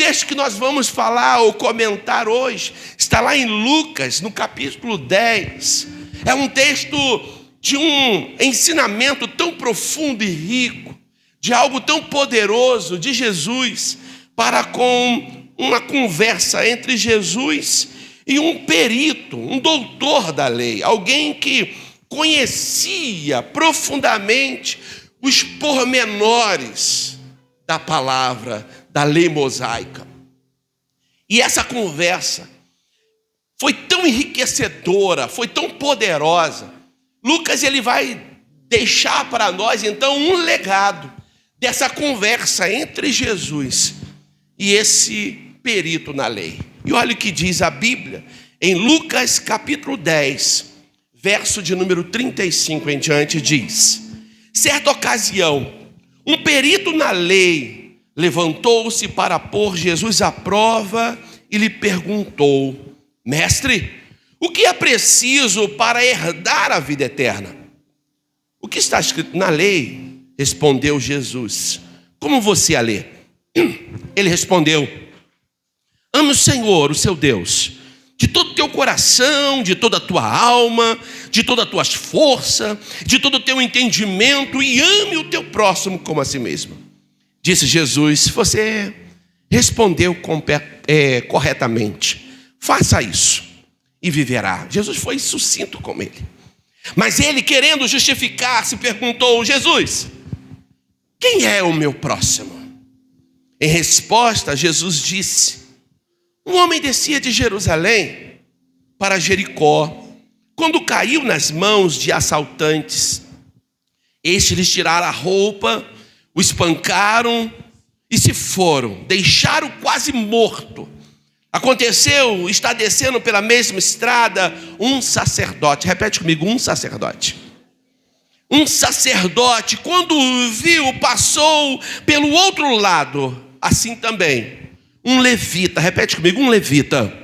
texto que nós vamos falar ou comentar hoje está lá em Lucas, no capítulo 10. É um texto de um ensinamento tão profundo e rico, de algo tão poderoso de Jesus para com uma conversa entre Jesus e um perito, um doutor da lei, alguém que conhecia profundamente os pormenores da palavra, da lei mosaica. E essa conversa foi tão enriquecedora, foi tão poderosa. Lucas ele vai deixar para nós então um legado dessa conversa entre Jesus e esse perito na lei. E olha o que diz a Bíblia em Lucas capítulo 10, verso de número 35 em diante, diz: certa ocasião, um perito na lei levantou-se para pôr Jesus à prova e lhe perguntou: mestre, o que é preciso para herdar a vida eterna? O que está escrito na lei? Respondeu Jesus. Como você a lê? Ele respondeu: ame o Senhor, o seu Deus, de todo o teu coração, de toda a tua alma, de todas as tuas forças, de todo o teu entendimento, e ame o teu próximo como a si mesmo. Disse Jesus: você respondeu corretamente. Faça isso e viverá. Jesus foi sucinto com ele. Mas ele, querendo justificar-se, perguntou: Jesus, quem é o meu próximo? Em resposta, Jesus disse: um homem descia de Jerusalém para Jericó, quando caiu nas mãos de assaltantes. Estes lhes tiraram a roupa, o espancaram e se foram, deixaram quase morto. Aconteceu, está descendo pela mesma estrada um sacerdote. Repete comigo: um sacerdote. Um sacerdote, quando o viu, passou pelo outro lado. Assim também um levita. Repete comigo: um levita.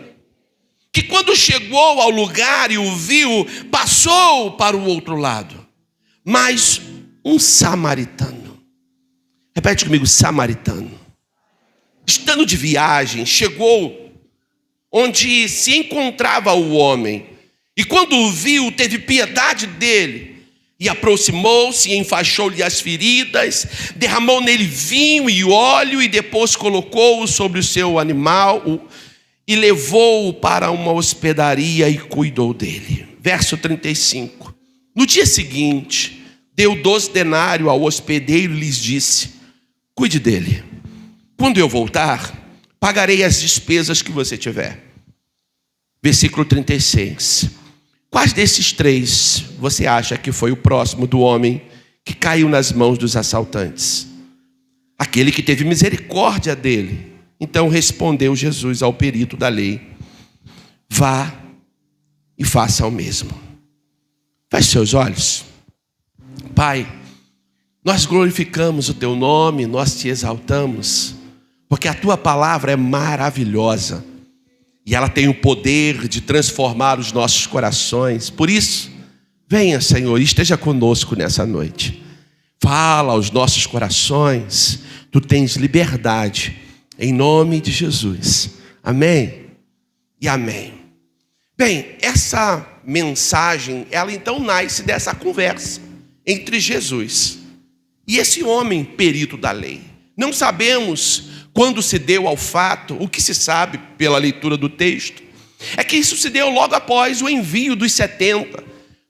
Que quando chegou ao lugar e o viu, passou para o outro lado. Mas um samaritano. Repete comigo: samaritano. Estando de viagem, chegou onde se encontrava o homem, e quando o viu, teve piedade dele, e aproximou-se e enfaixou-lhe as feridas, derramou nele vinho e óleo, e depois colocou-o sobre o seu animal, e levou-o para uma hospedaria e cuidou dele. Verso 35. No dia seguinte, deu 12 denários ao hospedeiro e lhes disse: cuide dele. Quando eu voltar, pagarei as despesas que você tiver. Versículo 36. Quais desses três você acha que foi o próximo do homem que caiu nas mãos dos assaltantes? Aquele que teve misericórdia dele. Então respondeu Jesus ao perito da lei: vá e faça o mesmo. Feche seus olhos. Pai, nós glorificamos o teu nome, nós te exaltamos, porque a tua palavra é maravilhosa e ela tem o poder de transformar os nossos corações. Por isso, venha, Senhor, e esteja conosco nessa noite. Fala aos nossos corações. Tu tens liberdade, em nome de Jesus. Amém e amém. Bem, essa mensagem, ela então nasce dessa conversa entre Jesus e esse homem perito da lei. Não sabemos quando se deu ao fato. O que se sabe pela leitura do texto é que isso se deu logo após o envio dos 70,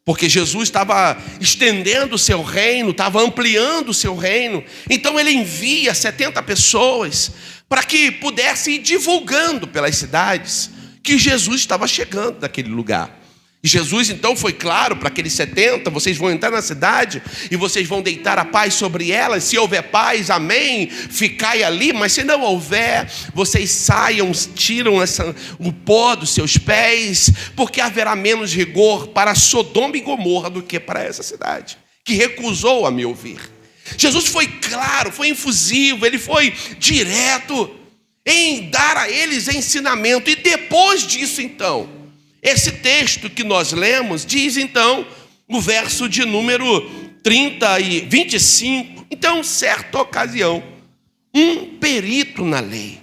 porque Jesus estava estendendo o seu reino, estava ampliando o seu reino. Então ele envia 70 pessoas para que pudesse ir divulgando pelas cidades que Jesus estava chegando naquele lugar. E Jesus então foi claro para aqueles 70: vocês vão entrar na cidade e vocês vão deitar a paz sobre ela. Se houver paz, amém, ficai ali. Mas se não houver, vocês saiam, tiram o pó dos seus pés, porque haverá menos rigor para Sodoma e Gomorra do que para essa cidade, que recusou a me ouvir. Jesus foi claro, foi infusivo, ele foi direto em dar a eles ensinamento. E depois disso então, esse texto que nós lemos diz então, no verso de número 25, então, certa ocasião, um perito na lei,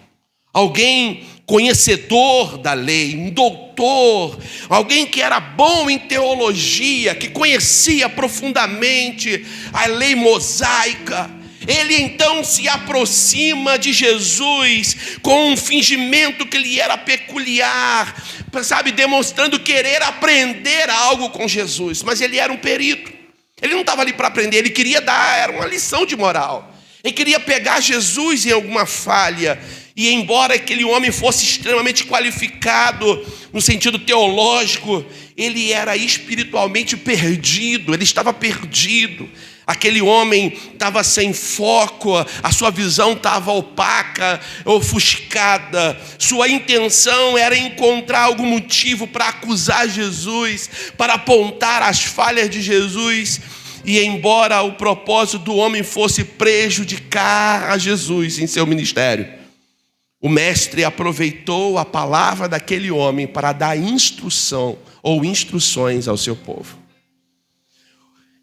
alguém conhecedor da lei, um doutor, alguém que era bom em teologia, que conhecia profundamente a lei mosaica. Ele então se aproxima de Jesus com um fingimento que lhe era peculiar, sabe, demonstrando querer aprender algo com Jesus, mas ele era um perito. Ele não estava ali para aprender, ele queria dar, era uma lição de moral. Ele queria pegar Jesus em alguma falha. E embora aquele homem fosse extremamente qualificado no sentido teológico, ele era espiritualmente perdido, ele estava perdido. Aquele homem estava sem foco, a sua visão estava opaca, ofuscada. Sua intenção era encontrar algum motivo para acusar Jesus, para apontar as falhas de Jesus. E embora o propósito do homem fosse prejudicar a Jesus em seu ministério, o mestre aproveitou a palavra daquele homem para dar instrução ou instruções ao seu povo.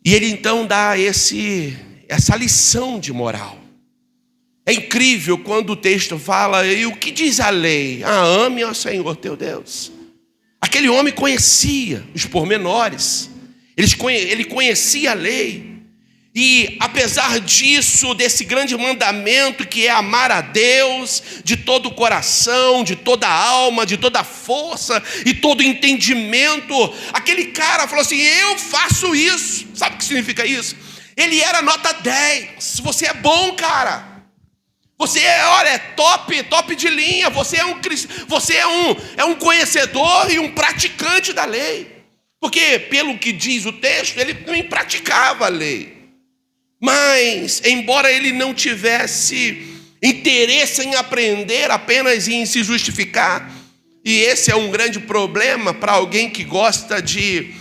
E ele então dá essa lição de moral. É incrível quando o texto fala, e o que diz a lei? Ame ao Senhor teu Deus. Aquele homem conhecia os pormenores, ele conhecia a lei. E apesar disso, desse grande mandamento que é amar a Deus de todo o coração, de toda a alma, de toda a força e todo o entendimento, aquele cara falou assim, eu faço isso. Sabe o que significa isso? Ele era nota 10. Você é bom, cara. Você é top de linha. Você é um conhecedor e um praticante da lei. Porque pelo que diz o texto, ele nem praticava a lei. Mas, embora ele não tivesse interesse em aprender, apenas em se justificar, e esse é um grande problema para alguém que gosta de,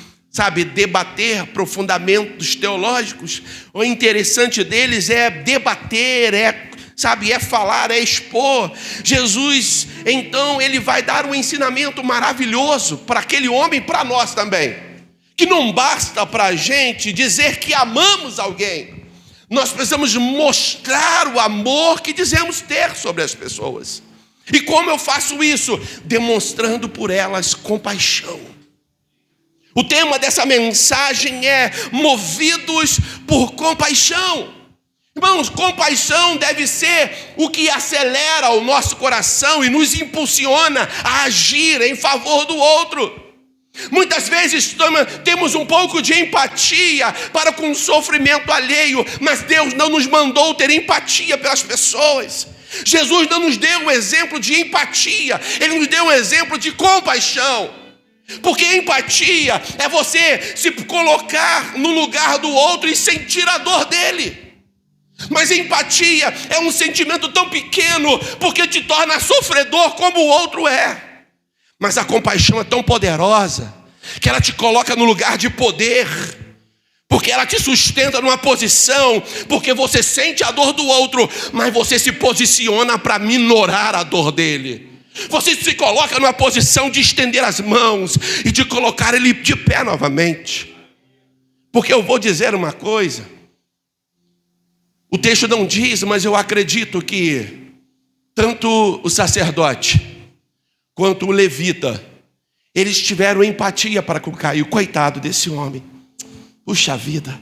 debater profundamentos teológicos, o interessante deles é debater, é falar, é expor. Jesus, então, ele vai dar um ensinamento maravilhoso para aquele homem e para nós também, que não basta para a gente dizer que amamos alguém. Nós precisamos mostrar o amor que dizemos ter sobre as pessoas. E como eu faço isso? Demonstrando por elas compaixão. O tema dessa mensagem é movidos por compaixão. Irmãos, compaixão deve ser o que acelera o nosso coração e nos impulsiona a agir em favor do outro. Muitas vezes temos um pouco de empatia para com o sofrimento alheio, mas Deus não nos mandou ter empatia pelas pessoas. Jesus não nos deu um exemplo de empatia, Ele nos deu um exemplo de compaixão. Porque empatia é você se colocar no lugar do outro e sentir a dor dele. Mas empatia é um sentimento tão pequeno porque te torna sofredor como o outro é. Mas a compaixão é tão poderosa que ela te coloca no lugar de poder, porque ela te sustenta numa posição, porque você sente a dor do outro, mas você se posiciona para minorar a dor dele. Você se coloca numa posição de estender as mãos e de colocar ele de pé novamente. Porque eu vou dizer uma coisa, o texto não diz, mas eu acredito que tanto o sacerdote quanto o levita, eles tiveram empatia para com Caio. Coitado desse homem. Puxa vida,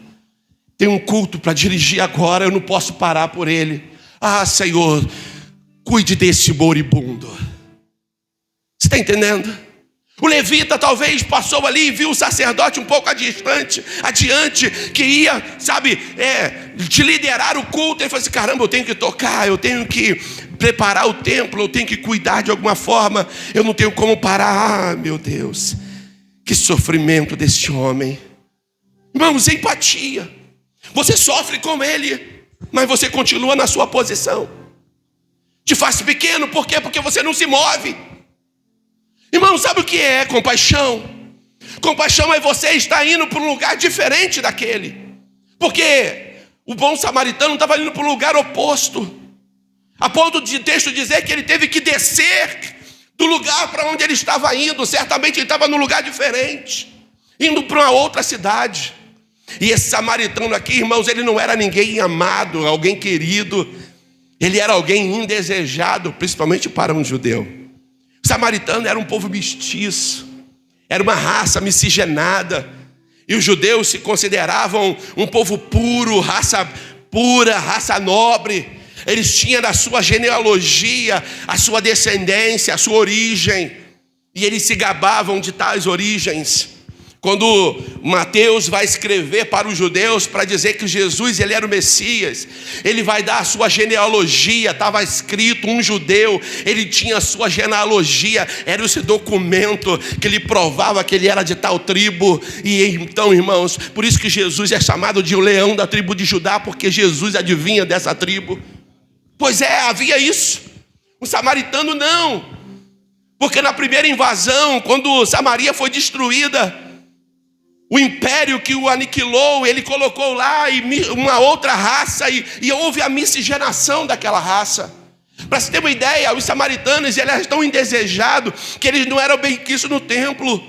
tem um culto para dirigir agora, eu não posso parar por ele. Senhor, cuide desse moribundo. Você está entendendo? O levita talvez passou ali e viu o sacerdote um pouco adiante, que ia, de liderar o culto. Ele falou assim, caramba, eu tenho que tocar, eu tenho que preparar o templo, eu tenho que cuidar de alguma forma, eu não tenho como parar. Meu Deus, que sofrimento deste homem. Irmãos, empatia. Você sofre com ele, mas você continua na sua posição. Te faz pequeno, por quê? Porque você não se move. Irmão, sabe o que é compaixão? Compaixão é você estar indo para um lugar diferente daquele. Porque o bom samaritano estava indo para um lugar oposto. A ponto de texto dizer que ele teve que descer do lugar para onde ele estava indo. Certamente ele estava num lugar diferente, indo para uma outra cidade. E esse samaritano aqui, irmãos, ele não era ninguém amado, alguém querido. Ele era alguém indesejado, principalmente para um judeu. O samaritano era um povo mestiço, era uma raça miscigenada. E os judeus se consideravam um povo puro, raça pura, raça nobre. Eles tinham a sua genealogia, a sua descendência, a sua origem. E eles se gabavam de tais origens. Quando Mateus vai escrever para os judeus para dizer que Jesus ele era o Messias, ele vai dar a sua genealogia. Estava escrito um judeu, ele tinha a sua genealogia, era esse documento que lhe provava que ele era de tal tribo. E então, irmãos, por isso que Jesus é chamado de o leão da tribo de Judá, porque Jesus adivinha dessa tribo. Pois é, havia isso. O samaritano não, porque na primeira invasão, quando Samaria foi destruída, o império que o aniquilou, ele colocou lá uma outra raça e houve a miscigenação daquela raça. Para você ter uma ideia, os samaritanos eles eram tão indesejados que eles não eram bem quistos no templo.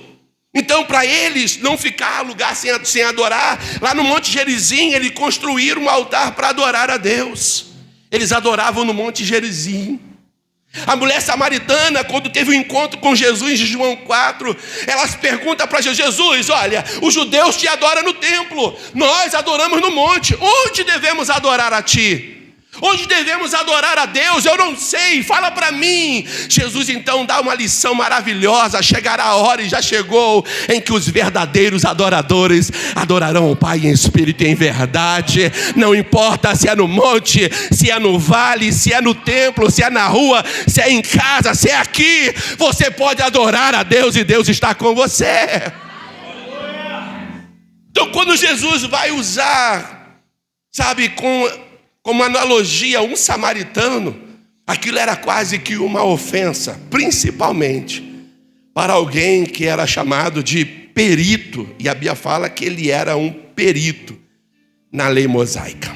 Então, para eles não ficar lugar sem adorar, lá no Monte Gerizim, eles construíram um altar para adorar a Deus. Eles adoravam no Monte Gerizim. A mulher samaritana, quando teve um encontro com Jesus em João 4, ela pergunta para Jesus: olha, os judeus te adoram no templo, nós adoramos no monte, onde devemos adorar a ti? Onde devemos adorar a Deus? Eu não sei, fala para mim. Jesus então dá uma lição maravilhosa. Chegará a hora, e já chegou, em que os verdadeiros adoradores adorarão o Pai em espírito e em verdade. Não importa se é no monte, se é no vale, se é no templo, se é na rua, se é em casa, se é aqui, você pode adorar a Deus e Deus está com você. Então, quando Jesus vai usar, sabe, como analogia, um samaritano, aquilo era quase que uma ofensa, principalmente para alguém que era chamado de perito, e a Bíblia fala que ele era um perito na lei mosaica.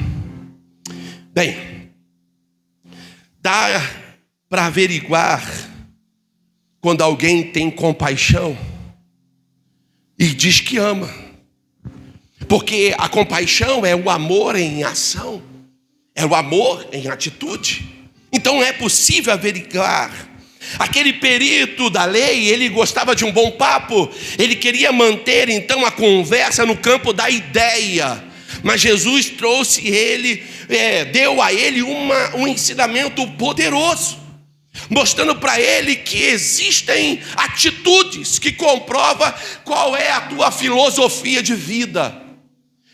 Bem, dá para averiguar quando alguém tem compaixão e diz que ama, porque a compaixão é o amor em ação. É o amor em atitude. Então é possível averiguar. Aquele perito da lei, ele gostava de um bom papo. Ele queria manter então a conversa no campo da ideia. Mas Jesus trouxe deu a ele um ensinamento poderoso, mostrando para ele que existem atitudes que comprovam qual é a tua filosofia de vida.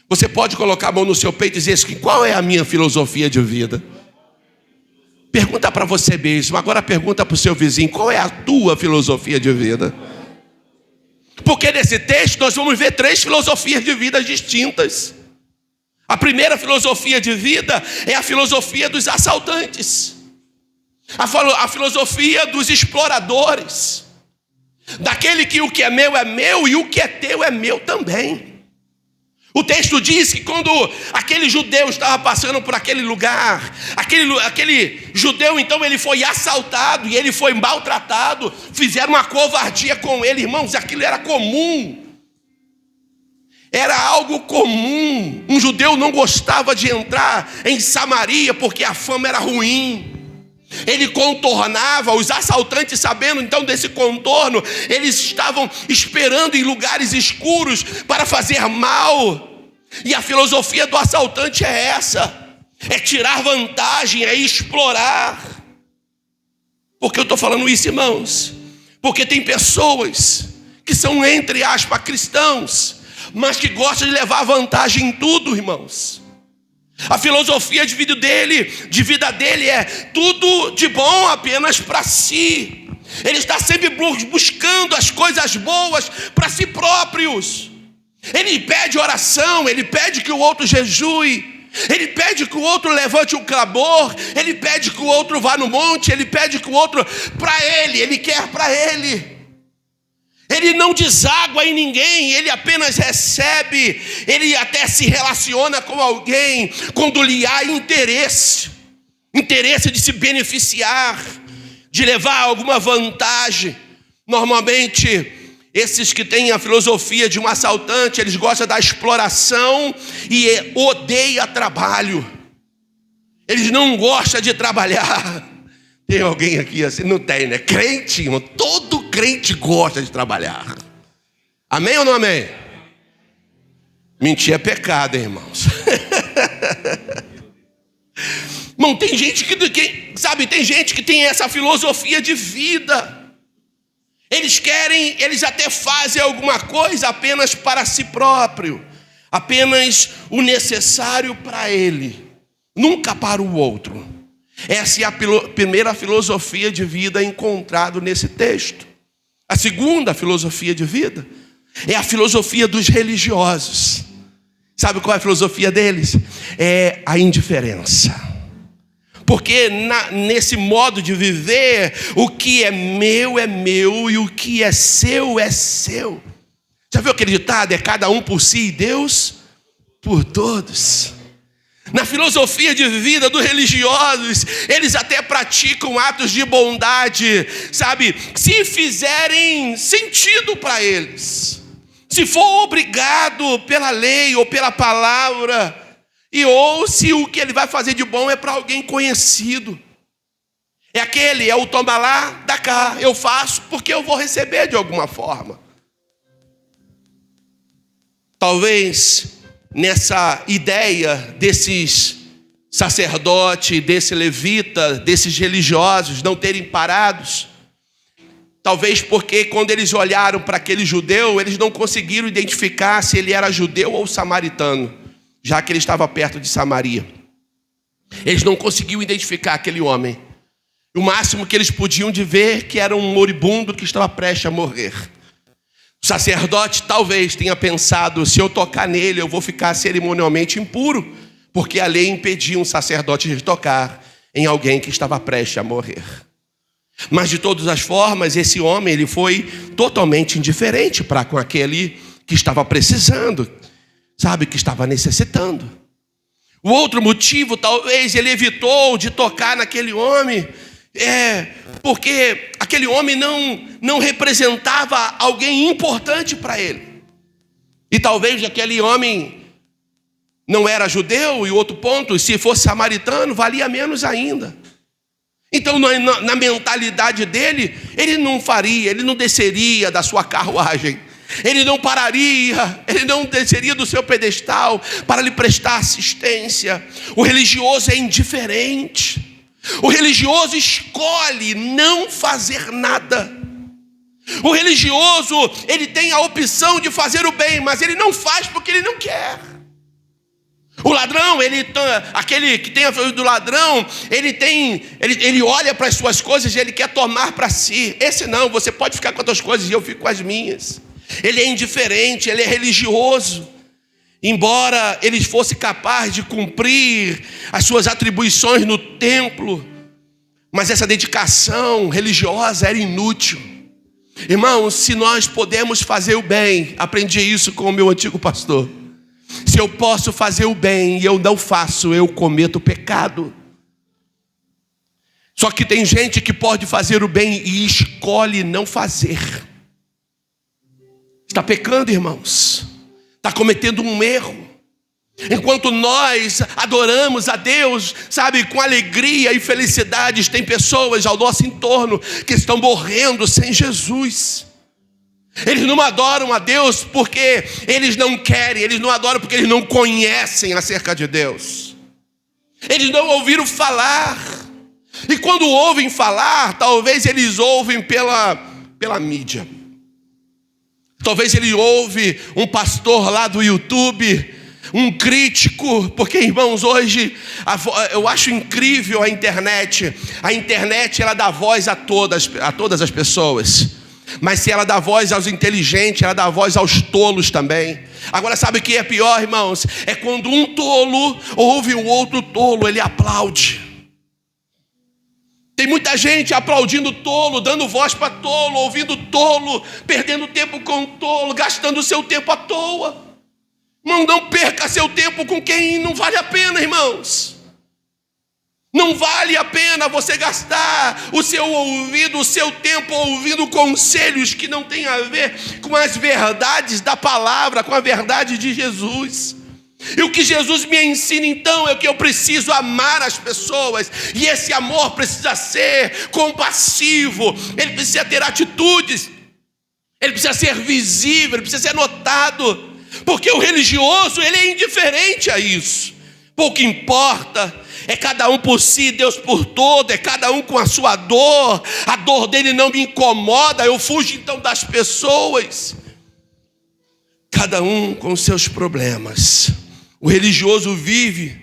Você pode colocar a mão no seu peito e dizer assim: qual é a minha filosofia de vida? Pergunta para você mesmo. Agora pergunta para o seu vizinho: qual é a tua filosofia de vida? Porque nesse texto nós vamos ver 3 filosofias de vida distintas. A primeira filosofia de vida é a filosofia dos assaltantes, a filosofia dos exploradores, daquele que o que é meu e o que é teu é meu também. O texto diz que quando aquele judeu estava passando por aquele lugar, aquele judeu então ele foi assaltado e ele foi maltratado, fizeram uma covardia com ele, irmãos, aquilo era comum. Era algo comum. Um judeu não gostava de entrar em Samaria porque a fama era ruim. Ele contornava, os assaltantes, sabendo então desse contorno, eles estavam esperando em lugares escuros para fazer mal. E a filosofia do assaltante é essa: é tirar vantagem, é explorar. Por que eu estou falando isso, irmãos? Porque tem pessoas que são, entre aspas, cristãos, mas que gostam de levar vantagem em tudo, irmãos. A filosofia de vida dele é tudo de bom apenas para si. Ele está sempre buscando as coisas boas para si próprios. Ele pede oração, ele pede que o outro jejue, ele pede que o outro levante um clamor, ele pede que o outro vá no monte, ele pede que o outro para ele quer para ele. Ele não deságua em ninguém, ele apenas recebe. Ele até se relaciona com alguém quando lhe há interesse de se beneficiar, de levar alguma vantagem. Normalmente, esses que têm a filosofia de um assaltante, eles gostam da exploração e odeiam trabalho. Eles não gostam de trabalhar. Tem alguém aqui assim? Não tem, né? Crente, irmão. Todo crente gosta de trabalhar. Amém ou não amém? Mentir é pecado, hein, irmãos? Irmão, tem gente tem gente que tem essa filosofia de vida. Eles até fazem alguma coisa apenas para si próprio, apenas o necessário para ele, nunca para o outro. Essa é a primeira filosofia de vida encontrada nesse texto. A segunda filosofia de vida é a filosofia dos religiosos. Sabe qual é a filosofia deles? É a indiferença. Porque nesse modo de viver, o que é meu e o que é seu. Já viu aquele ditado? É cada um por si e Deus por todos. Na filosofia de vida dos religiosos, eles até praticam atos de bondade, sabe? Se fizerem sentido para eles. Se for obrigado pela lei ou pela palavra, ou se o que ele vai fazer de bom é para alguém conhecido. É o toma lá, dá cá. Eu faço porque eu vou receber de alguma forma. Talvez nessa ideia desses sacerdotes, desse levita, desses religiosos não terem parados, talvez porque quando eles olharam para aquele judeu, eles não conseguiram identificar se ele era judeu ou samaritano, já que ele estava perto de Samaria. Eles não conseguiam identificar aquele homem. O máximo que eles podiam ver que era um moribundo que estava prestes a morrer. O sacerdote talvez tenha pensado, se eu tocar nele eu vou ficar cerimonialmente impuro, porque a lei impedia um sacerdote de tocar em alguém que estava prestes a morrer. Mas de todas as formas, esse homem ele foi totalmente indiferente para com aquele que estava precisando, sabe, que estava necessitando. O outro motivo, talvez ele evitou de tocar naquele homem, porque aquele homem não representava alguém importante para ele. E talvez aquele homem não era judeu, e outro ponto, se fosse samaritano, valia menos ainda. Então, na mentalidade dele, ele não desceria da sua carruagem. Ele não pararia, ele não desceria do seu pedestal para lhe prestar assistência. O religioso é indiferente. O religioso escolhe não fazer nada. O religioso, ele tem a opção de fazer o bem, mas ele não faz porque ele não quer. O ladrão, aquele que tem a figura do ladrão, ele olha para as suas coisas e ele quer tomar para si. Esse não, você pode ficar com as tuas coisas e eu fico com as minhas. Ele é indiferente, ele é religioso. Embora ele fosse capaz de cumprir as suas atribuições no templo, mas essa dedicação religiosa era inútil. Irmãos, se nós podemos fazer o bem, aprendi isso com o meu antigo pastor. Se eu posso fazer o bem e eu não faço, eu cometo pecado. Só que tem gente que pode fazer o bem e escolhe não fazer. Está pecando, irmãos. Está cometendo um erro. Enquanto nós adoramos a Deus, sabe, com alegria e felicidades, tem pessoas ao nosso entorno que estão morrendo sem Jesus. Eles não adoram a Deus porque eles não querem, eles não adoram porque eles não conhecem acerca de Deus. Eles não ouviram falar. E quando ouvem falar, talvez eles ouvem pela mídia. Talvez ele ouve um pastor lá do YouTube, um crítico, porque, irmãos, hoje eu acho incrível a internet. A internet, ela dá voz a todas as pessoas. Mas se ela dá voz aos inteligentes, ela dá voz aos tolos também. Agora, sabe o que é pior, irmãos? É quando um tolo ouve o outro tolo, ele aplaude. Tem muita gente aplaudindo tolo, dando voz para tolo, ouvindo tolo, perdendo tempo com tolo, gastando seu tempo à toa. Não perca seu tempo com quem não vale a pena, irmãos. Não vale a pena você gastar o seu ouvido, o seu tempo ouvindo conselhos que não têm a ver com as verdades da palavra, com a verdade de Jesus. E o que Jesus me ensina então é que eu preciso amar as pessoas. E esse amor precisa ser compassivo. Ele precisa ter atitudes. Ele precisa ser visível, ele precisa ser notado. Porque o religioso, ele é indiferente a isso. Pouco importa. É cada um por si, Deus por todo. É cada um com a sua dor. A dor dele não me incomoda. Eu fujo então das pessoas. Cada um com os seus problemas. O religioso vive,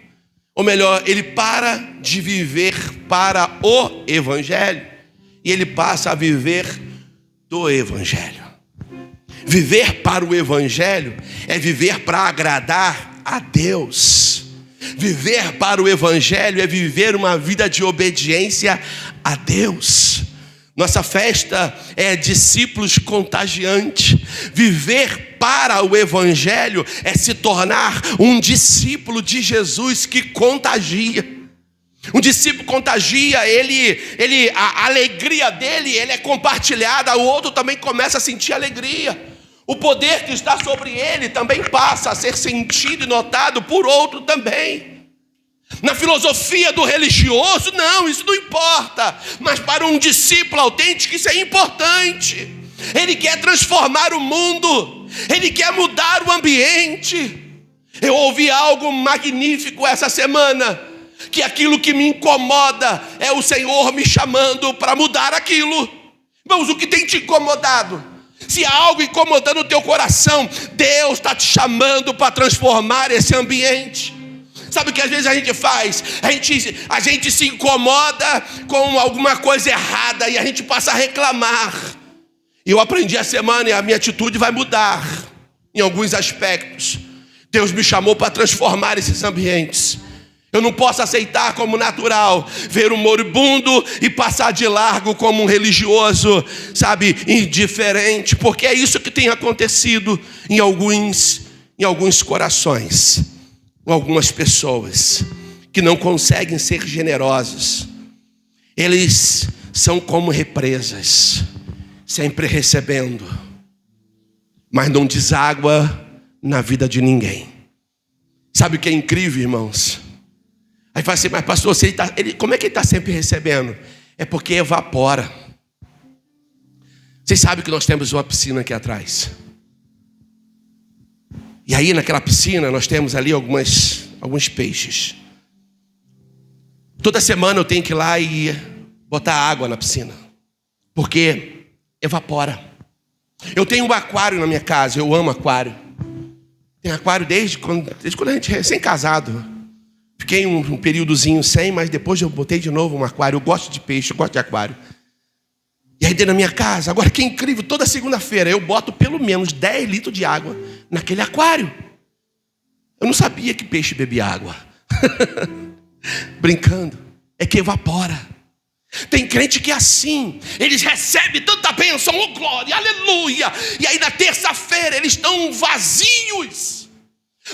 ou melhor, ele para de viver para o Evangelho e ele passa a viver do Evangelho. Viver para o Evangelho é viver para agradar a Deus. Viver para o Evangelho é viver uma vida de obediência a Deus. Nossa festa é discípulos contagiantes. Viver para o Evangelho é se tornar um discípulo de Jesus que contagia. Um discípulo contagia, a alegria dele é compartilhada, o outro também começa a sentir alegria. O poder que está sobre ele também passa a ser sentido e notado por outro também. Na filosofia do religioso, não, isso não importa. Mas para um discípulo autêntico, isso é importante. Ele quer transformar o mundo. Ele quer mudar o ambiente. Eu ouvi algo magnífico essa semana. Que aquilo que me incomoda é o Senhor me chamando para mudar aquilo. Irmãos, o que tem te incomodado? Se há algo incomodando o teu coração, Deus está te chamando para transformar esse ambiente. Sabe o que às vezes a gente faz? A gente se incomoda com alguma coisa errada e a gente passa a reclamar. E eu aprendi a semana e a minha atitude vai mudar em alguns aspectos. Deus me chamou para transformar esses ambientes. Eu não posso aceitar como natural ver um moribundo e passar de largo como um religioso, sabe, indiferente, porque é isso que tem acontecido em alguns corações. Algumas pessoas que não conseguem ser generosos, eles são como represas, sempre recebendo, mas não deságua na vida de ninguém. Sabe o que é incrível, irmãos? Aí fala assim, mas pastor, como é que ele está sempre recebendo? É porque evapora. Vocês sabem que nós temos uma piscina aqui atrás. E aí naquela piscina nós temos ali alguns peixes. Toda semana eu tenho que ir lá e botar água na piscina. Porque evapora. Eu tenho um aquário na minha casa, eu amo aquário. Tenho aquário desde quando a gente é recém-casado. Fiquei um períodozinho sem, mas depois eu botei de novo um aquário. Eu gosto de peixe, eu gosto de aquário. E aí dentro da minha casa, agora que incrível, toda segunda-feira eu boto pelo menos 10 litros de água naquele aquário. Eu não sabia que peixe bebia água. Brincando, é que evapora. Tem crente que é assim, eles recebem tanta bênção, oh glória, aleluia. E aí na terça-feira eles estão vazios.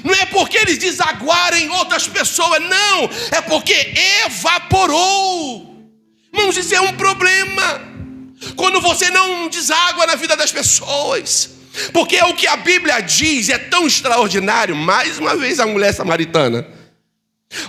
Não é porque eles desaguaram em outras pessoas, não. É porque evaporou. Irmãos, isso é um problema. Quando você não deságua na vida das pessoas. Porque o que a Bíblia diz é tão extraordinário. Mais uma vez a mulher samaritana.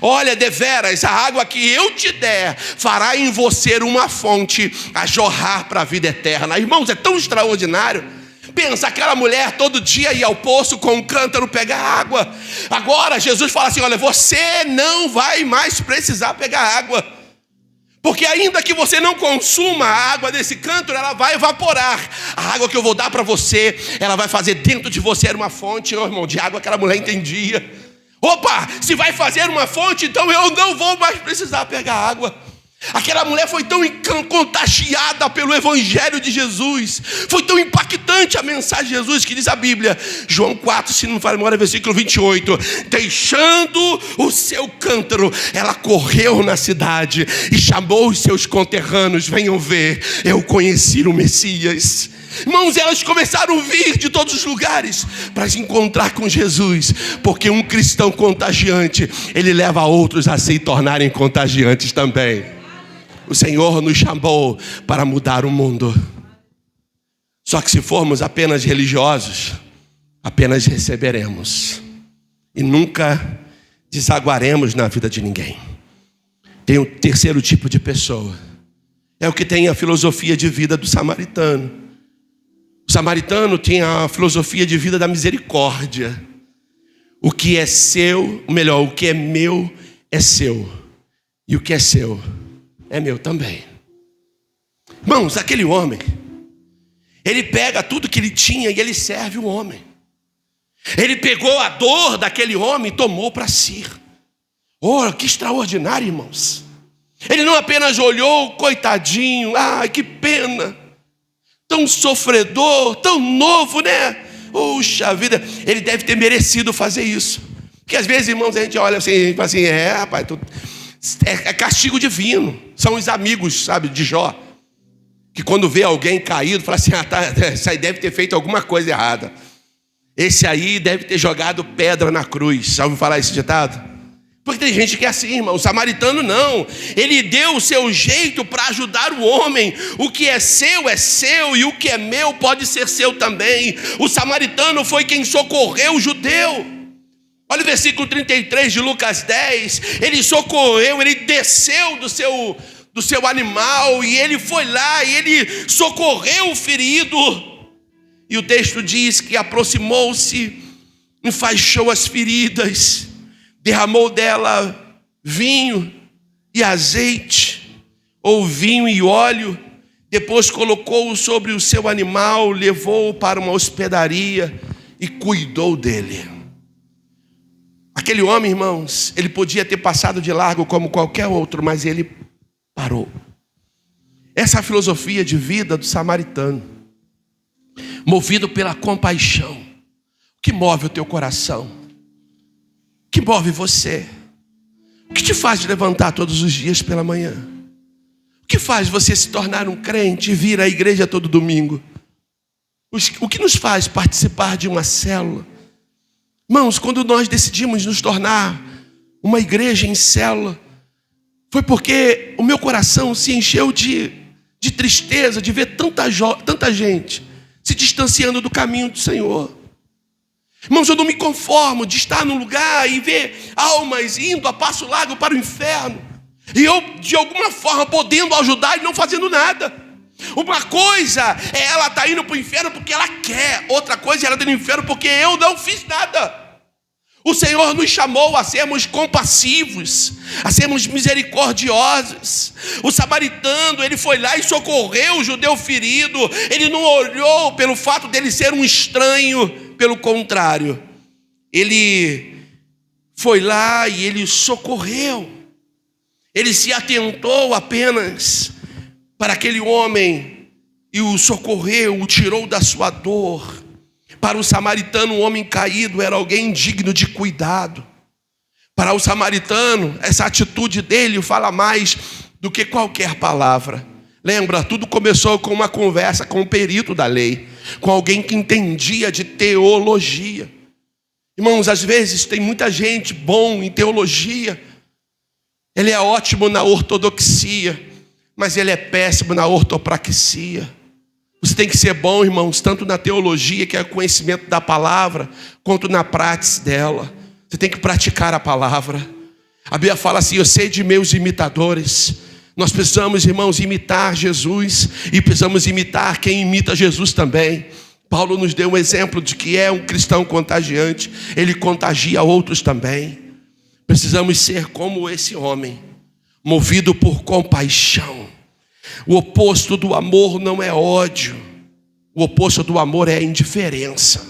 Olha, deveras, a água que eu te der fará em você uma fonte a jorrar para a vida eterna. Irmãos, é tão extraordinário. Pensa, aquela mulher todo dia ia ao poço com um cântaro pegar água. Agora Jesus fala assim, olha, você não vai mais precisar pegar água. Porque ainda que você não consuma a água desse cântaro, ela vai evaporar. A água que eu vou dar para você, ela vai fazer dentro de você uma fonte, irmão, de água. Aquela mulher entendia. Opa, se vai fazer uma fonte, então eu não vou mais precisar pegar água. Aquela mulher foi tão contagiada pelo Evangelho de Jesus. Foi tão impactante a mensagem de Jesus que diz a Bíblia. João 4, se não me falha a memória, versículo 28. Deixando o seu cântaro, ela correu na cidade e chamou os seus conterrâneos. Venham ver, eu conheci o Messias. Irmãos, elas começaram a vir de todos os lugares para se encontrar com Jesus. Porque um cristão contagiante, ele leva outros a se tornarem contagiantes também. O Senhor nos chamou para mudar o mundo. Só que se formos apenas religiosos, apenas receberemos. e nunca desaguaremos na vida de ninguém. Tem o terceiro tipo de pessoa. É o que tem a filosofia de vida do samaritano. O samaritano tem a filosofia de vida da misericórdia. O que é seu, ou melhor, o que é meu é seu. E o que é seu é meu também. Irmãos, aquele homem, ele pega tudo que ele tinha e ele serve o homem. Ele pegou a dor daquele homem e tomou para si. Oh, que extraordinário, irmãos. Ele não apenas olhou, coitadinho, que pena, tão sofredor, tão novo, né? Puxa vida, ele deve ter merecido fazer isso. Porque às vezes, irmãos, a gente olha assim e fala assim, rapaz, é castigo divino. São os amigos, sabe, de Jó, que quando vê alguém caído, fala assim, esse aí deve ter feito alguma coisa errada. Esse aí deve ter jogado pedra na cruz. Já ouviu falar esse ditado? Porque tem gente que é assim, irmão. O samaritano não. Ele deu o seu jeito para ajudar o homem. O que é seu e o que é meu pode ser seu também. O samaritano foi quem socorreu o judeu. Olha o versículo 33 de Lucas 10. Ele socorreu, ele desceu do seu animal e ele foi lá e ele socorreu o ferido. E o texto diz que aproximou-se, enfaixou as feridas, derramou dela vinho e azeite, ou vinho e óleo, depois colocou-o sobre o seu animal, levou-o para uma hospedaria e cuidou dele. Aquele homem, irmãos, ele podia ter passado de largo como qualquer outro, mas ele parou. Essa é a filosofia de vida do samaritano, movido pela compaixão. O que move o teu coração? O que move você? O que te faz levantar todos os dias pela manhã? O que faz você se tornar um crente e vir à igreja todo domingo? O que nos faz participar de uma célula? Irmãos, quando nós decidimos nos tornar uma igreja em célula, foi porque o meu coração se encheu de tristeza de ver tanta gente se distanciando do caminho do Senhor. Irmãos, eu não me conformo de estar num lugar e ver almas indo a passo largo para o inferno, e eu, de alguma forma, podendo ajudar e não fazendo nada. Uma coisa é ela estar indo para o inferno porque ela quer, outra coisa é ela estar no inferno porque eu não fiz nada. O Senhor nos chamou a sermos compassivos, a sermos misericordiosos. O samaritano, ele foi lá e socorreu o judeu ferido. Ele não olhou pelo fato dele ser um estranho, pelo contrário. Ele foi lá e ele socorreu. Ele se atentou apenas para aquele homem e o socorreu, o tirou da sua dor. Para o samaritano, um homem caído era alguém digno de cuidado. Para o samaritano, essa atitude dele fala mais do que qualquer palavra. Lembra, tudo começou com uma conversa com um perito da lei, com alguém que entendia de teologia. Irmãos, às vezes tem muita gente bom em teologia. Ele é ótimo na ortodoxia, mas ele é péssimo na ortopraxia. Você tem que ser bom, irmãos, tanto na teologia, que é o conhecimento da palavra, quanto na prática dela. Você tem que praticar a palavra. A Bíblia fala assim, eu sei de meus imitadores. Nós precisamos, irmãos, imitar Jesus e precisamos imitar quem imita Jesus também. Paulo nos deu um exemplo de que é um cristão contagiante. Ele contagia outros também. Precisamos ser como esse homem, movido por compaixão. O oposto do amor não é ódio. O oposto do amor é a indiferença.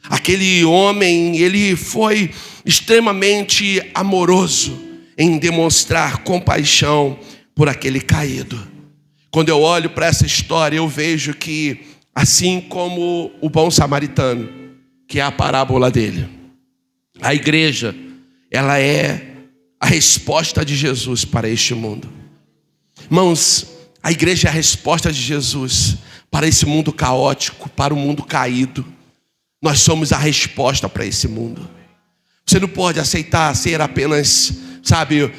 Aquele homem, ele foi extremamente amoroso em demonstrar compaixão por aquele caído. Quando eu olho para essa história, eu vejo que, assim como o bom samaritano, que é a parábola dele, a igreja, ela é a resposta de Jesus para este mundo. Irmãos, a igreja é a resposta de Jesus para esse mundo caótico, para o mundo caído. Nós somos a resposta para esse mundo. Você não pode aceitar ser apenas, sabe,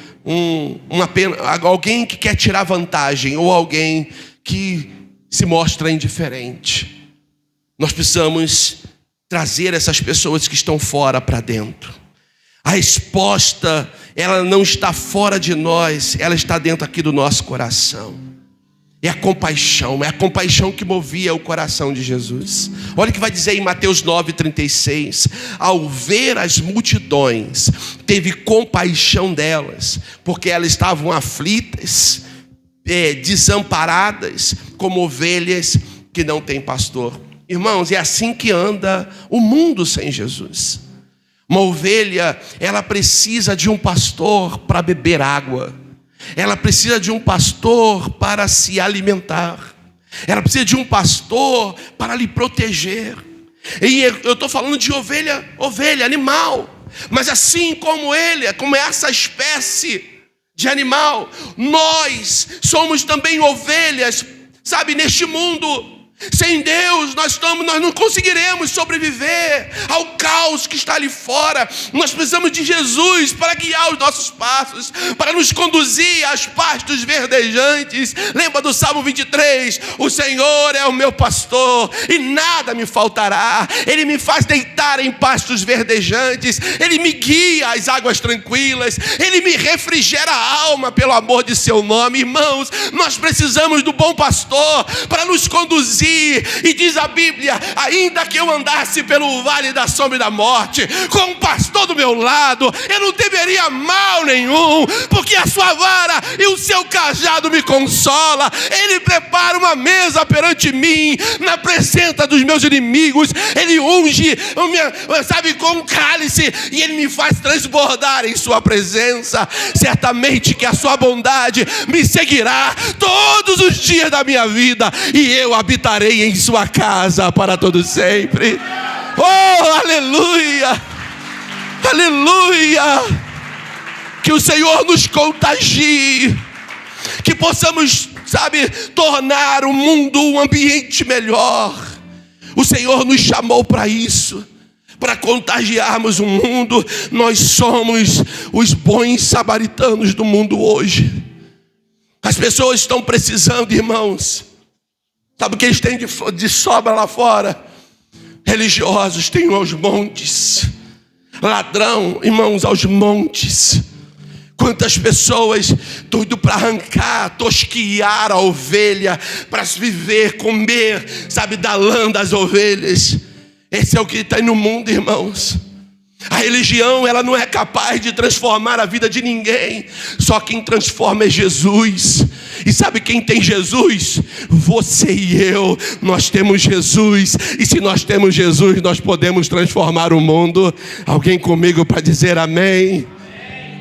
alguém que quer tirar vantagem ou alguém que se mostra indiferente. Nós precisamos trazer essas pessoas que estão fora para dentro. A resposta, ela não está fora de nós, ela está dentro aqui do nosso coração. É a compaixão que movia o coração de Jesus. Olha o que vai dizer em Mateus 9:36. Ao ver as multidões, teve compaixão delas, porque elas estavam aflitas, desamparadas, como ovelhas que não têm pastor. Irmãos, é assim que anda o mundo sem Jesus. Uma ovelha, ela precisa de um pastor para beber água. Ela precisa de um pastor para se alimentar. Ela precisa de um pastor para lhe proteger. E eu estou falando de ovelha, animal. Mas assim como ele, como essa espécie de animal, nós somos também ovelhas, sabe, neste mundo. Sem Deus nós não conseguiremos sobreviver ao caos que está ali fora. Nós precisamos de Jesus para guiar os nossos passos, para nos conduzir às pastos verdejantes. Lembra do Salmo 23? O Senhor é o meu pastor e nada me faltará. Ele me faz deitar em pastos verdejantes. Ele me guia às águas tranquilas. Ele me refrigera a alma pelo amor de seu nome. Irmãos, nós precisamos do bom pastor para nos conduzir. E diz a Bíblia: ainda que eu andasse pelo vale da sombra e da morte, com um pastor do meu lado, eu não temeria mal nenhum, porque a sua vara e o seu cajado me consola. Ele prepara uma mesa perante mim, na presença dos meus inimigos. Ele unge, com um cálice, e ele me faz transbordar em sua presença. Certamente que a sua bondade me seguirá todos os dias da minha vida, e eu habitarei em sua casa para todo sempre. Oh, aleluia, aleluia. Que o Senhor nos contagie, que possamos, tornar o mundo um ambiente melhor. O Senhor nos chamou para isso, para contagiarmos o mundo. Nós somos os bons samaritanos do mundo hoje. As pessoas estão precisando, irmãos. Sabe o que eles têm de sobra lá fora? Religiosos têm aos montes. Ladrão, irmãos, aos montes. Quantas pessoas doido para arrancar, tosquiar a ovelha, para viver, comer, da lã das ovelhas. Esse é o que está no mundo, irmãos. A religião, ela não é capaz de transformar a vida de ninguém. Só quem transforma é Jesus. E sabe quem tem Jesus? Você e eu. Nós temos Jesus. E se nós temos Jesus, nós podemos transformar o mundo. Alguém comigo para dizer amém?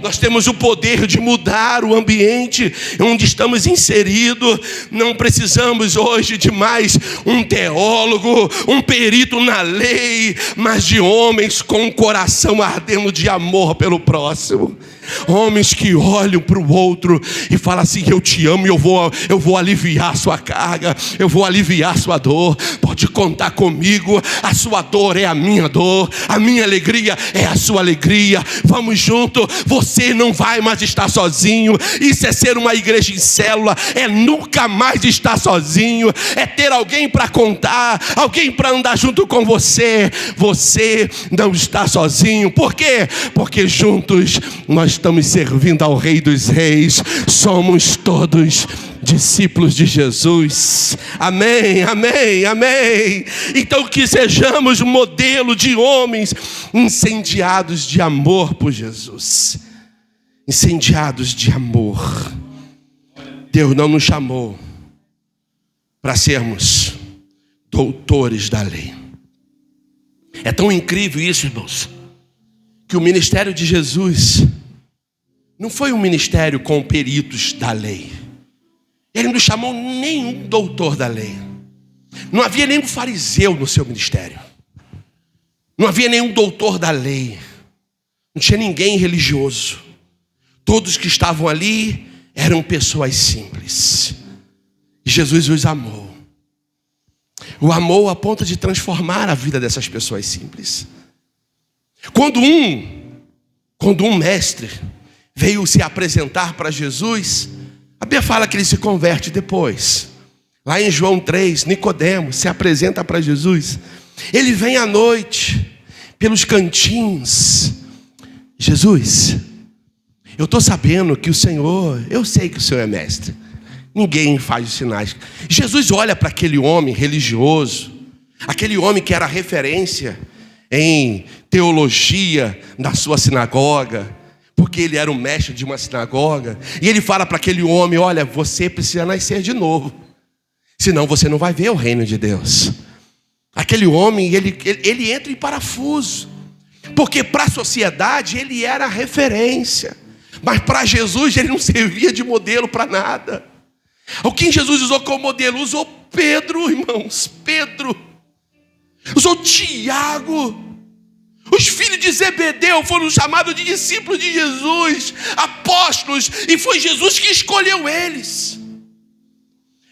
Nós temos o poder de mudar o ambiente onde estamos inseridos. Não precisamos hoje de mais um teólogo, um perito na lei, mas de homens com um coração ardendo de amor pelo próximo. Homens que olham para o outro e falam assim: eu te amo e eu vou aliviar a sua carga, eu vou aliviar a sua dor. Pode contar comigo, a sua dor é a minha dor, a minha alegria é a sua alegria. Vamos junto, você não vai mais estar sozinho. Isso é ser uma igreja em célula, é nunca mais estar sozinho, é ter alguém para contar, alguém para andar junto com você. Você não está sozinho. Por quê? Porque juntos nós estamos servindo ao Rei dos Reis. Somos todos discípulos de Jesus. Amém, amém, amém. Então que sejamos modelo de homens incendiados de amor por Jesus. Incendiados de amor. Deus não nos chamou para sermos doutores da lei. É tão incrível isso, irmãos, que o ministério de Jesus não foi um ministério com peritos da lei. Ele não chamou nenhum doutor da lei. Não havia nenhum fariseu no seu ministério. Não havia nenhum doutor da lei. Não tinha ninguém religioso. Todos que estavam ali eram pessoas simples. E Jesus os amou. O amou a ponto de transformar a vida dessas pessoas simples. Quando um mestre veio se apresentar para Jesus, a Bíblia fala que ele se converte depois. Lá em João 3, Nicodemo se apresenta para Jesus. Ele vem à noite, pelos cantinhos, Jesus, eu estou sabendo que o Senhor, eu sei que o Senhor é mestre. Ninguém faz os sinais. Jesus olha para aquele homem religioso, aquele homem que era referência em teologia na sua sinagoga, porque ele era o mestre de uma sinagoga, e ele fala para aquele homem: olha, você precisa nascer de novo, senão você não vai ver o reino de Deus. Aquele homem, ele entra em parafuso, porque para a sociedade ele era referência, mas para Jesus ele não servia de modelo para nada. O que Jesus usou como modelo? Usou Pedro, irmãos, Pedro. Usou Tiago. Os filhos de Zebedeu foram chamados de discípulos de Jesus, apóstolos, e foi Jesus que escolheu eles.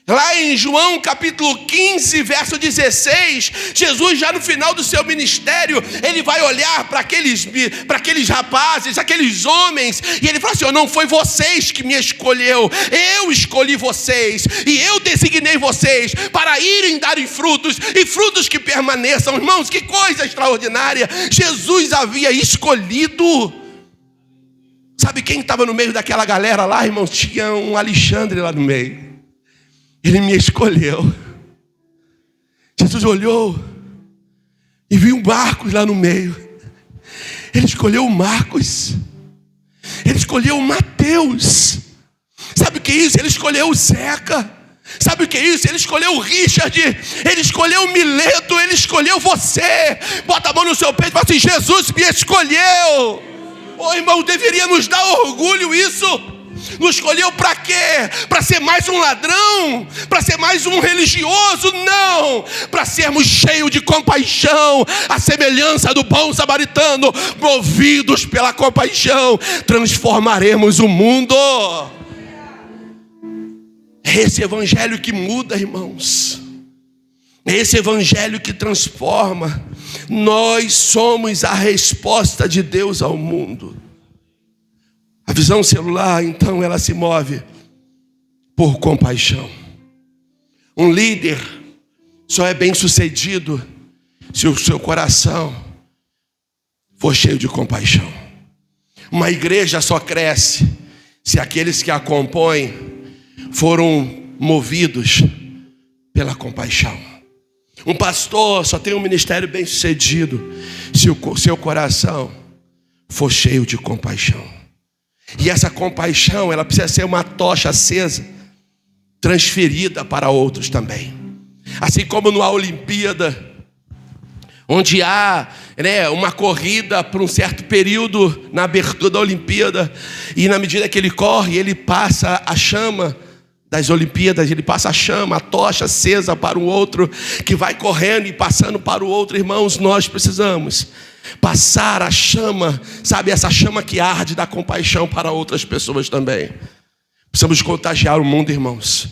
Lá em João capítulo 15, verso 16, Jesus já no final do seu ministério, ele vai olhar para aqueles rapazes, aqueles homens, e ele fala assim: não foi vocês que me escolheu, eu escolhi vocês, e eu designei vocês para irem darem frutos, e frutos que permaneçam. Irmãos, que coisa extraordinária! Jesus havia escolhido. Sabe quem estava no meio daquela galera lá, irmãos? Tinha um Alexandre lá no meio. Ele me escolheu. Jesus olhou e viu Marcos lá no meio. Ele escolheu o Marcos. Ele escolheu o Mateus. Sabe o que é isso? Ele escolheu o Zeca. Sabe o que é isso? Ele escolheu o Richard. Ele escolheu o Mileto. Ele escolheu você. Bota a mão no seu peito e fala assim: Jesus me escolheu. Oh, irmão, deveria nos dar orgulho isso. Nos escolheu para quê? Para ser mais um ladrão? Para ser mais um religioso? Não! Para sermos cheios de compaixão, a semelhança do bom samaritano, movidos pela compaixão, transformaremos o mundo. É esse evangelho que muda, irmãos. É esse evangelho que transforma. Nós somos a resposta de Deus ao mundo. A visão celular, então, ela se move por compaixão. Um líder só é bem sucedido se o seu coração for cheio de compaixão. Uma igreja só cresce se aqueles que a compõem foram movidos pela compaixão. Um pastor só tem um ministério bem sucedido se o seu coração for cheio de compaixão. E essa compaixão, ela precisa ser uma tocha acesa, transferida para outros também. Assim como numa Olimpíada, onde há uma corrida por um certo período na abertura da Olimpíada, e na medida que ele corre, ele passa a chama das Olimpíadas, ele passa a chama, a tocha acesa para o outro, que vai correndo e passando para o outro. Irmãos, nós precisamos passar a chama, sabe, essa chama que arde da compaixão para outras pessoas também. Precisamos contagiar o mundo, irmãos.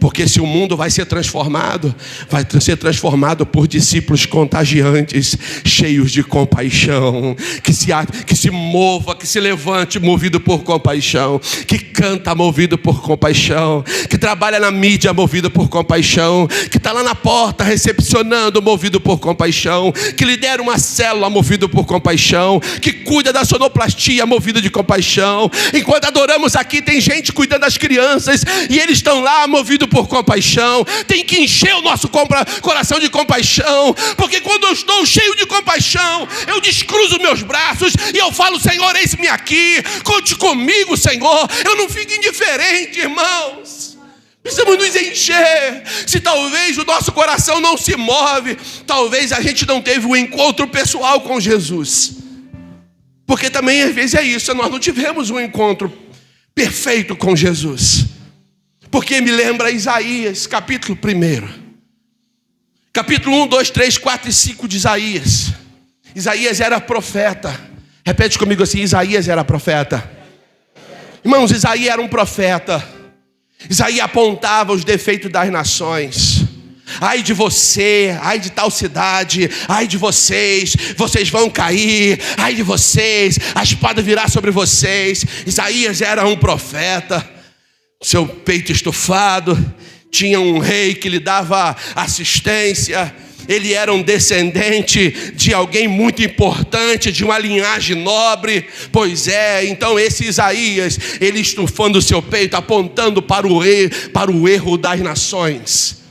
Porque se o mundo vai ser transformado por discípulos contagiantes, cheios de compaixão, que se mova, que se levante movido por compaixão, que canta movido por compaixão, que trabalha na mídia movido por compaixão, que está lá na porta recepcionando movido por compaixão, que lidera uma célula movido por compaixão, que cuida da sonoplastia movido de compaixão. Enquanto adoramos aqui, tem gente cuidando das crianças e eles estão lá movidos por compaixão. Tem que encher o nosso coração de compaixão, porque quando eu estou cheio de compaixão, eu descruzo meus braços e eu falo: Senhor, eis-me aqui, conte comigo, Senhor. Eu não fico indiferente, irmãos. Precisamos nos encher. Se talvez o nosso coração não se move, talvez a gente não teve um encontro pessoal com Jesus. Porque também às vezes é isso, nós não tivemos um encontro perfeito com Jesus. Porque me lembra Isaías, capítulo 1. Capítulo 1, 2, 3, 4 e 5 de Isaías. Isaías era profeta. Repete comigo assim: Isaías era profeta. Irmãos, Isaías era um profeta. Isaías apontava os defeitos das nações. Ai de você, ai de tal cidade, ai de vocês, vocês vão cair, ai de vocês, a espada virá sobre vocês. Isaías era um profeta. Seu peito estufado, tinha um rei que lhe dava assistência, ele era um descendente de alguém muito importante, de uma linhagem nobre. Pois é, então esse Isaías, ele estufando o seu peito, apontando para o erro das nações.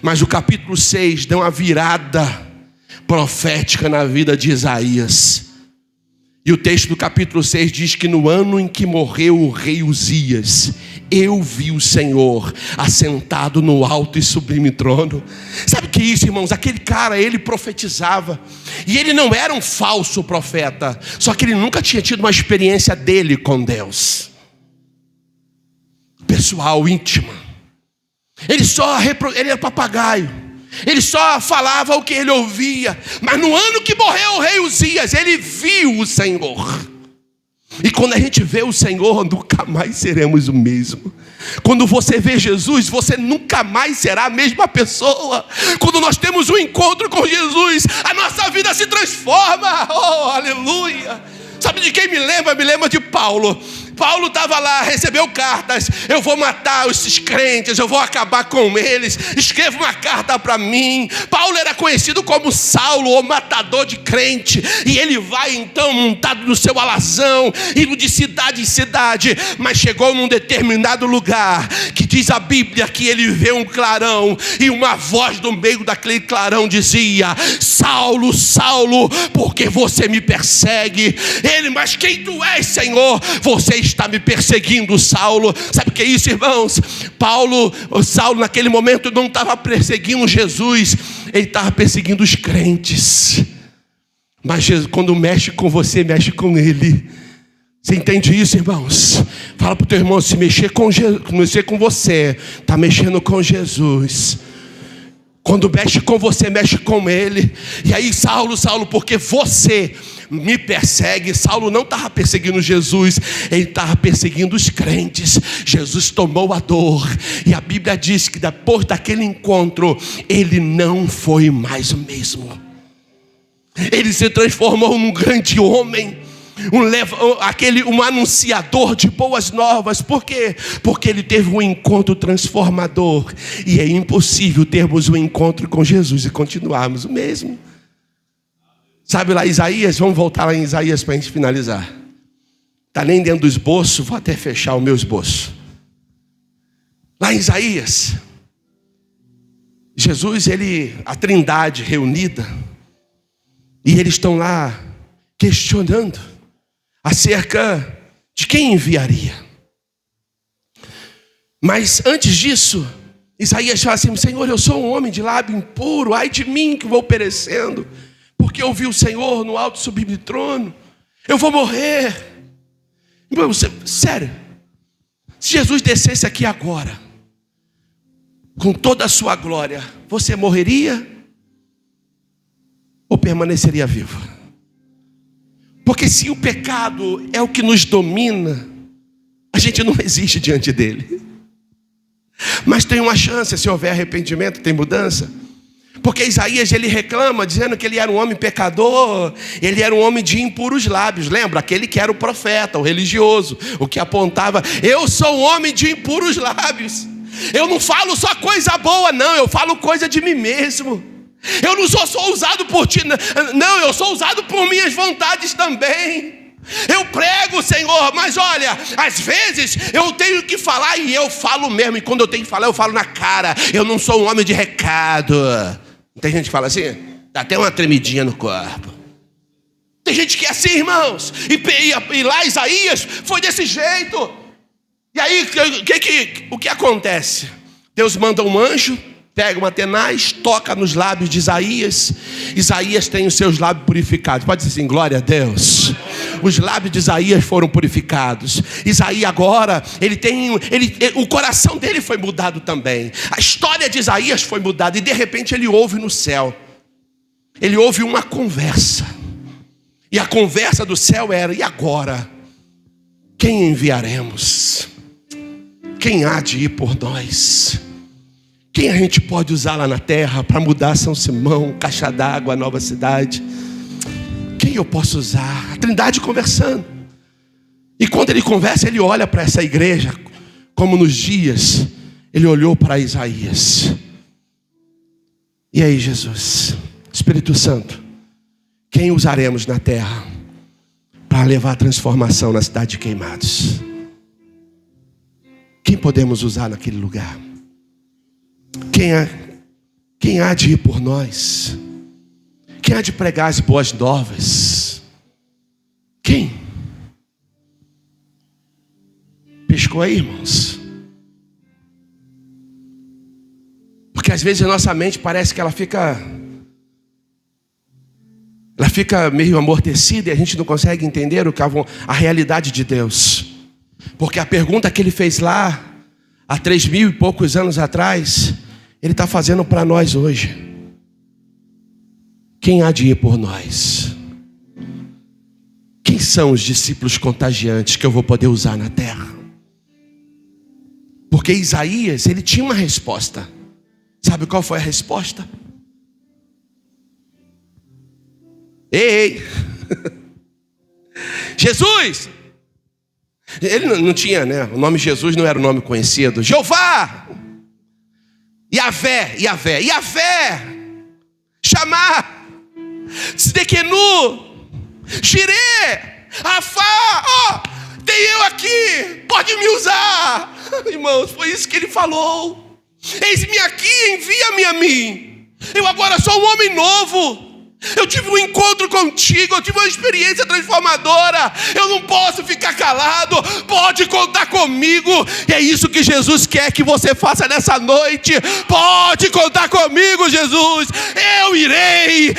Mas o capítulo 6 deu uma virada profética na vida de Isaías. E o texto do capítulo 6 diz que no ano em que morreu o rei Uzias, eu vi o Senhor assentado no alto e sublime trono. Sabe o que é isso, irmãos? Aquele cara, ele profetizava. E ele não era um falso profeta, só que ele nunca tinha tido uma experiência dele com Deus, pessoal, íntima. Ele era papagaio. Ele só falava o que ele ouvia. Mas no ano que morreu o rei Uzias, ele viu o Senhor. E quando a gente vê o Senhor, nunca mais seremos o mesmo. Quando você vê Jesus, você nunca mais será a mesma pessoa. Quando nós temos um encontro com Jesus, a nossa vida se transforma. Oh, aleluia! Sabe de quem me lembra? Me lembra de Paulo. Paulo estava lá, recebeu cartas. Eu vou matar esses crentes, eu vou acabar com eles. Escreva uma carta para mim. Paulo era conhecido como Saulo, o matador de crente. E ele vai então montado no seu alazão, indo de cidade em cidade. Mas chegou num determinado lugar, que diz a Bíblia que ele vê um clarão. E uma voz do meio daquele clarão dizia: Saulo, Saulo, por que você me persegue? Ele: mas quem tu és, Senhor? Você está me perseguindo, Saulo. Sabe o que é isso, irmãos? Saulo naquele momento não estava perseguindo Jesus, ele estava perseguindo os crentes. Mas Jesus, quando mexe com você, mexe com ele. Você entende isso, irmãos? Fala para o teu irmão: se mexer com você, está mexendo com Jesus. Quando mexe com você, mexe com ele. E aí, Saulo, Saulo, porque você me persegue? Saulo não estava perseguindo Jesus, ele estava perseguindo os crentes. Jesus tomou a dor. E a Bíblia diz que depois daquele encontro, ele não foi mais o mesmo. Ele se transformou num grande homem, um anunciador de boas novas. Por quê? Porque ele teve um encontro transformador. E é impossível termos um encontro com Jesus e continuarmos o mesmo. Sabe lá Isaías? Vamos voltar lá em Isaías para a gente finalizar. Está nem dentro do esboço, vou até fechar o meu esboço. Lá em Isaías, Jesus, a Trindade reunida, e eles estão lá questionando acerca de quem enviaria. Mas antes disso, Isaías fala assim: Senhor, eu sou um homem de lábio impuro, ai de mim que vou perecendo, porque eu vi o Senhor no alto sublime trono, eu vou morrer. Sério, se Jesus descesse aqui agora, com toda a sua glória, você morreria ou permaneceria vivo? Porque se o pecado é o que nos domina, a gente não existe diante dele. Mas tem uma chance, se houver arrependimento, tem mudança. Porque Isaías, ele reclama, dizendo que ele era um homem pecador, ele era um homem de impuros lábios. Lembra? Aquele que era o profeta, o religioso, o que apontava: eu sou um homem de impuros lábios. Eu não falo só coisa boa, não, eu falo coisa de mim mesmo. Eu não sou usado por ti, não, eu sou usado por minhas vontades também. Eu prego, Senhor, mas olha, às vezes eu tenho que falar e eu falo mesmo. E quando eu tenho que falar, eu falo na cara. Eu não sou um homem de recado. Tem gente que fala assim, dá até uma tremidinha no corpo. Tem gente que é assim, irmãos. E lá Isaías foi desse jeito. E aí, o que acontece? Deus manda um anjo, pega uma tenaz, toca nos lábios de Isaías. Isaías tem os seus lábios purificados. Pode dizer assim: glória a Deus. Os lábios de Isaías foram purificados. Isaías agora, o coração dele foi mudado também. A história de Isaías foi mudada. E de repente ele ouve no céu, ele ouve uma conversa. E a conversa do céu era: e agora? Quem enviaremos? Quem há de ir por nós? Quem a gente pode usar lá na terra para mudar São Simão, Caixa d'Água, Nova Cidade? Quem eu posso usar? A Trindade conversando. E quando ele conversa, ele olha para essa igreja, como nos dias ele olhou para Isaías. E aí, Jesus, Espírito Santo, quem usaremos na terra para levar a transformação na cidade de Queimados? Quem podemos usar naquele lugar? Quem há de ir por nós? Quem há de pregar as boas novas? Quem? Pescou aí, irmãos? Porque às vezes a nossa mente parece que ela fica meio amortecida e a gente não consegue entender a realidade de Deus. Porque a pergunta que ele fez lá, há 3.000 e poucos anos atrás, ele está fazendo para nós hoje. Quem há de ir por nós? Quem são os discípulos contagiantes que eu vou poder usar na terra? Porque Isaías, ele tinha uma resposta. Sabe qual foi a resposta? Ei! Jesus! Ele não tinha, né? O nome Jesus não era um nome conhecido. Jeová! Yavé! Chamar! Tzedekenu! Jireh! Rafá! Tem eu aqui! Pode me usar! Irmãos, foi isso que ele falou. Eis-me aqui, envia-me a mim. Eu agora sou um homem novo. Eu tive um encontro contigo, eu tive uma experiência transformadora. Eu não posso ficar calado. Pode contar comigo. E é isso que Jesus quer que você faça nessa noite. Pode contar comigo, Jesus. Eu irei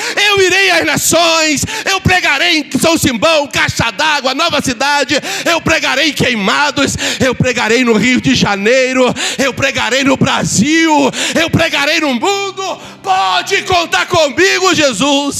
às nações. Eu pregarei em São Simão, Caixa d'Água, Nova Cidade. Eu pregarei em Queimados. Eu pregarei no Rio de Janeiro. Eu pregarei no Brasil. Eu pregarei no mundo. Pode contar comigo, Jesus.